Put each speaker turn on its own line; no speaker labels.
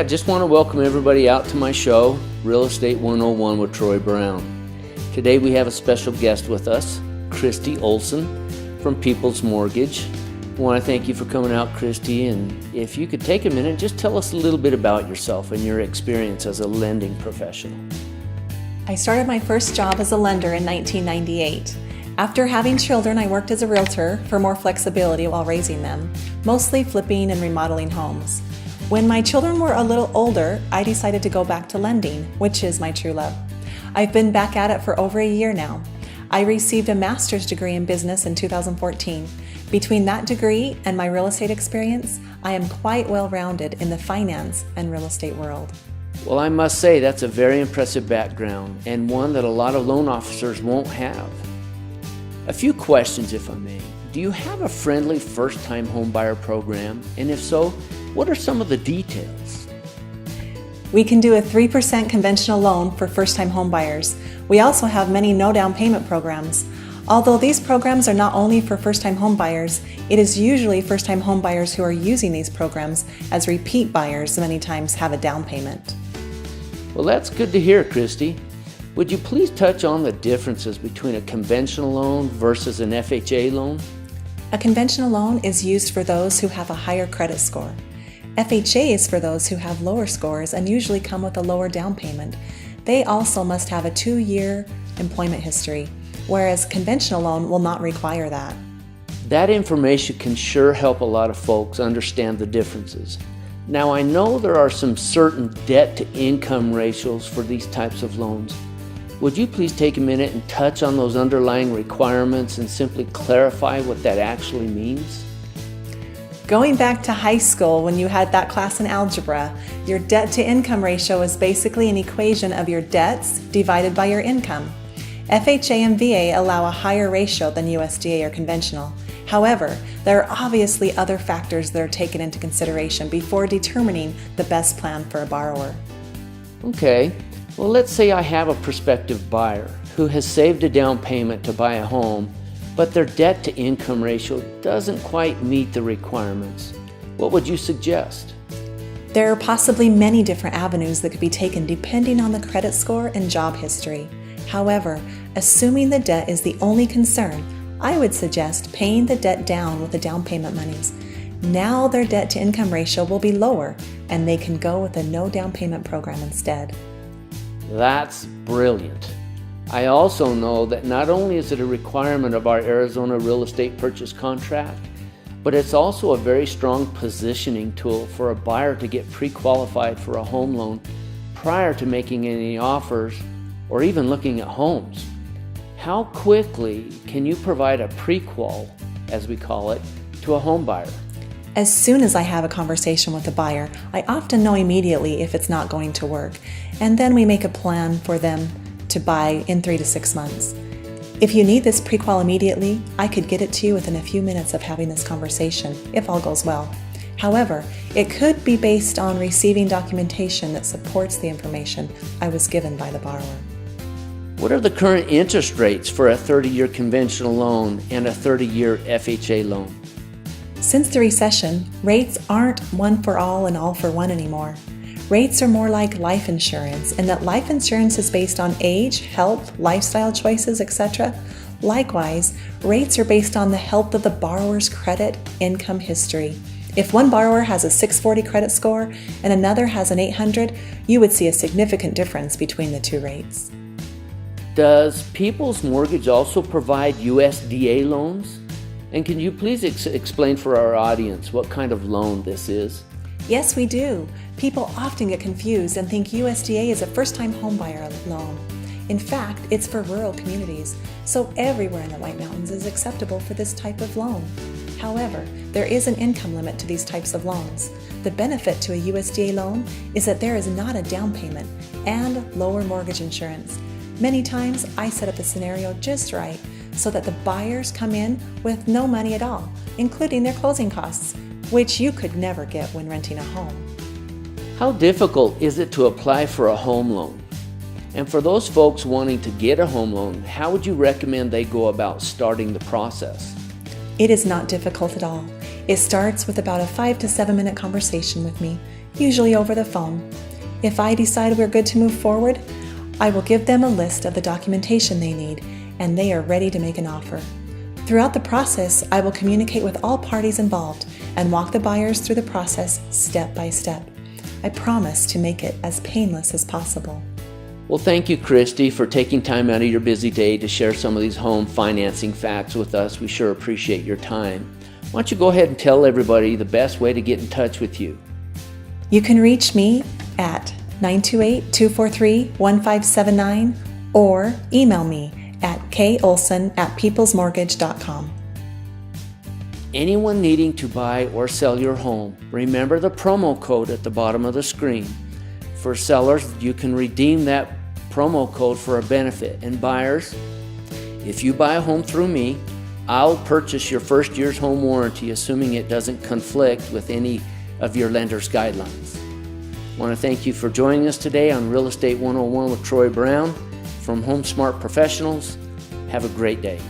I just want to welcome everybody out to my show, Real Estate 101 with Troy Brown. Today we have a special guest with us, Kristi Olson from People's Mortgage. I want to thank you for coming out, Kristi, and if you could take a minute, just tell us a little bit about yourself and your experience as a lending professional.
I started my first job as a lender in 1998. After having children, I worked as a realtor for more flexibility while raising them, mostly flipping and remodeling homes. When my children were a little older, I decided to go back to lending, which is my true love. I've been back at it for over a year now. I received a master's degree in business in 2014. Between that degree and my real estate experience, I am quite well-rounded in the finance and real estate world.
Well, I must say that's a very impressive background and one that a lot of loan officers won't have. A few questions, if I may. Do you have a friendly first-time homebuyer program? And if so, what are some of the details?
We can do a 3% conventional loan for first-time homebuyers. We also have many no-down payment programs. Although these programs are not only for first-time homebuyers, it is usually first-time homebuyers who are using these programs, as repeat buyers many times have a down payment.
Well, that's good to hear, Kristi. Would you please touch on the differences between a conventional loan versus an FHA loan?
A conventional loan is used for those who have a higher credit score. FHA is for those who have lower scores and usually come with a lower down payment. They also must have a 2-year employment history, whereas conventional loan will not require that.
That information can sure help a lot of folks understand the differences. Now, I know there are some certain debt-to-income ratios for these types of loans. Would you please take a minute and touch on those underlying requirements and simply clarify what that actually means?
Going back to high school when you had that class in algebra, your debt-to-income ratio is basically an equation of your debts divided by your income. FHA and VA allow a higher ratio than USDA or conventional. However, there are obviously other factors that are taken into consideration before determining the best plan for a borrower.
Okay, well, let's say I have a prospective buyer who has saved a down payment to buy a home, but their debt-to-income ratio doesn't quite meet the requirements. What would you suggest?
There are possibly many different avenues that could be taken depending on the credit score and job history. However, assuming the debt is the only concern, I would suggest paying the debt down with the down payment monies. Now their debt-to-income ratio will be lower, and they can go with a no down payment program instead.
That's brilliant. I also know that not only is it a requirement of our Arizona real estate purchase contract, but it's also a very strong positioning tool for a buyer to get pre-qualified for a home loan prior to making any offers or even looking at homes. How quickly can you provide a pre-qual, as we call it, to a home buyer?
As soon as I have a conversation with the buyer, I often know immediately if it's not going to work, and then we make a plan for them to buy in 3 to 6 months. If you need this pre-qual immediately, I could get it to you within a few minutes of having this conversation, if all goes well. However, it could be based on receiving documentation that supports the information I was given by the borrower.
What are the current interest rates for a 30-year conventional loan and a 30-year FHA loan?
Since the recession, rates aren't one for all and all for one anymore. Rates are more like life insurance, in that life insurance is based on age, health, lifestyle choices, etc. Likewise, rates are based on the health of the borrower's credit income history. If one borrower has a 640 credit score and another has an 800, you would see a significant difference between the two rates.
Does People's Mortgage also provide USDA loans? And can you please explain for our audience what kind of loan this is?
Yes, we do. People often get confused and think USDA is a first-time homebuyer loan. In fact, it's for rural communities, so everywhere in the White Mountains is acceptable for this type of loan. However, there is an income limit to these types of loans. The benefit to a USDA loan is that there is not a down payment and lower mortgage insurance. Many times, I set up the scenario just right so that the buyers come in with no money at all, including their closing costs, which you could never get when renting a home.
How difficult is it to apply for a home loan? And for those folks wanting to get a home loan, how would you recommend they go about starting the process?
It is not difficult at all. It starts with about a 5 to 7 minute conversation with me. usually over the phone. If I decide we're good to move forward, I will give them a list of the documentation they need, and they are ready to make an offer. Throughout the process, I will communicate with all parties involved and walk the buyers through the process step by step. I promise to make it as painless as possible.
Well, thank you, Kristi, for taking time out of your busy day to share some of these home financing facts with us. We sure appreciate your time. Why don't you go ahead and tell everybody the best way to get in touch with you?
You can reach me at 928-243-1579 or email me at kolson@peoplesmortgage.com.
Anyone needing to buy or sell your home, remember the promo code at the bottom of the screen. For sellers, you can redeem that promo code for a benefit. And buyers, if you buy a home through me, I'll purchase your first year's home warranty, assuming it doesn't conflict with any of your lender's guidelines. I want to thank you for joining us today on Real Estate 101 with Troy Brown from Home Smart Professionals. Have a great day.